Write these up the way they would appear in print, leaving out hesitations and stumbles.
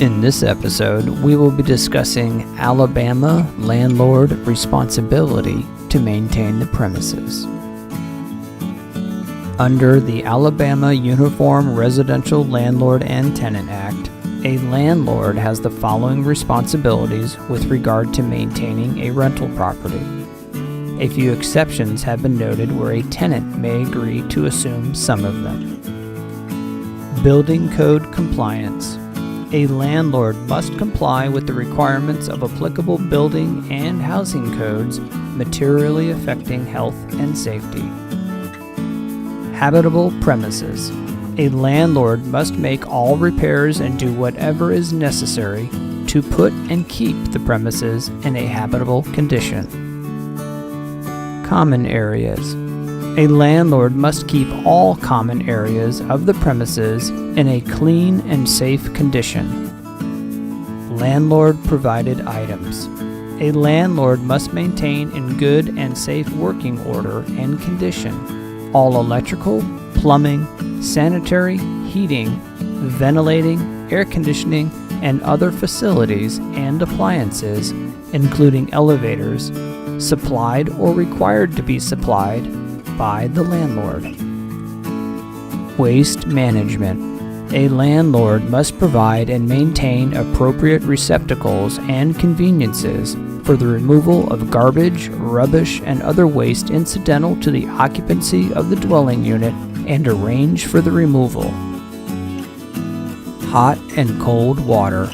In this episode, we will be discussing Alabama landlord responsibility to maintain the premises. Under the Alabama Uniform Residential Landlord and Tenant Act, a landlord has the following responsibilities with regard to maintaining a rental property. A few exceptions have been noted where a tenant may agree to assume some of them. Building code compliance. A landlord must comply with the requirements of applicable building and housing codes materially affecting health and safety. Habitable premises. A landlord must make all repairs and do whatever is necessary to put and keep the premises in a habitable condition. Common areas. A landlord must keep all common areas of the premises in a clean and safe condition. Landlord-provided items. A landlord must maintain in good and safe working order and condition all electrical, plumbing, sanitary, heating, ventilating, air conditioning, and other facilities and appliances, including elevators, supplied or required to be supplied by the landlord. Waste management. A landlord must provide and maintain appropriate receptacles and conveniences for the removal of garbage, rubbish, and other waste incidental to the occupancy of the dwelling unit and arrange for the removal. Hot and cold water.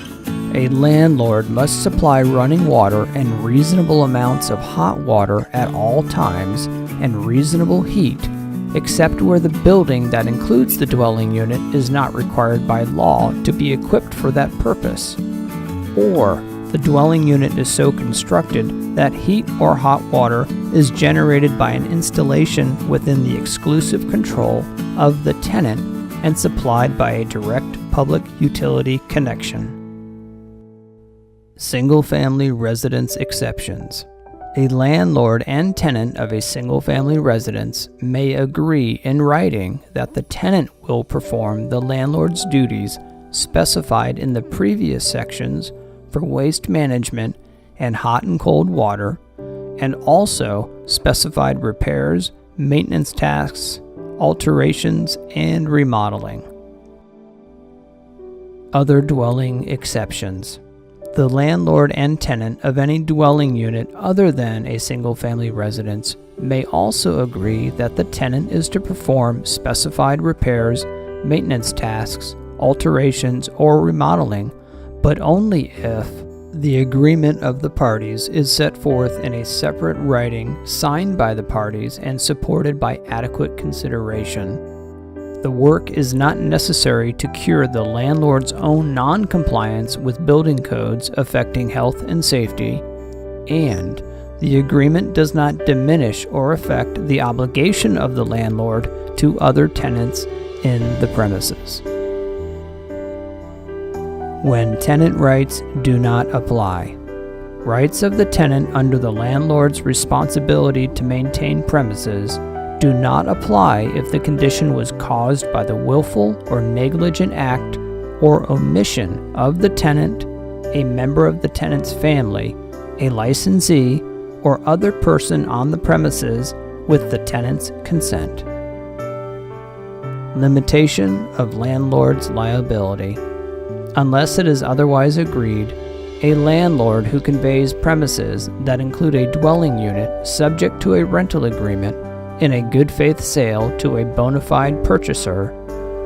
A landlord must supply running water and reasonable amounts of hot water at all times and reasonable heat, except where the building that includes the dwelling unit is not required by law to be equipped for that purpose, or the dwelling unit is so constructed that heat or hot water is generated by an installation within the exclusive control of the tenant and supplied by a direct public utility connection. Single-family residence exceptions. A landlord and tenant of a single-family residence may agree in writing that the tenant will perform the landlord's duties specified in the previous sections for waste management and hot and cold water, and also specified repairs, maintenance tasks, alterations, and remodeling. Other dwelling exceptions. The landlord and tenant of any dwelling unit other than a single-family residence may also agree that the tenant is to perform specified repairs, maintenance tasks, alterations, or remodeling, but only if the agreement of the parties is set forth in a separate writing signed by the parties and supported by adequate consideration. The work is not necessary to cure the landlord's own non-compliance with building codes affecting health and safety, and the agreement does not diminish or affect the obligation of the landlord to other tenants in the premises. When tenant rights do not apply. Rights of the tenant under the landlord's responsibility to maintain premises do not apply if the condition was caused by the willful or negligent act or omission of the tenant, a member of the tenant's family, a licensee, or other person on the premises with the tenant's consent. Limitation of landlord's liability. Unless it is otherwise agreed, a landlord who conveys premises that include a dwelling unit subject to a rental agreement in a good faith sale to a bona fide purchaser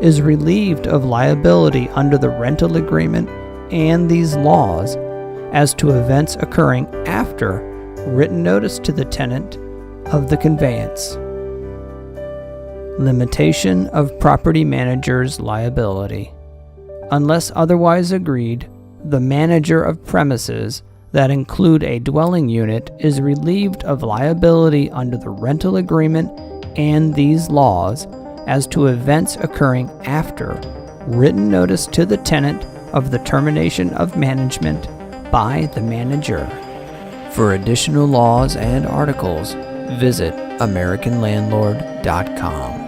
is relieved of liability under the rental agreement and these laws as to events occurring after written notice to the tenant of the conveyance. Limitation of property manager's liability. Unless otherwise agreed, the manager of premises that include a dwelling unit is relieved of liability under the rental agreement and these laws as to events occurring after written notice to the tenant of the termination of management by the manager. For additional laws and articles, visit AmericanLandlord.com.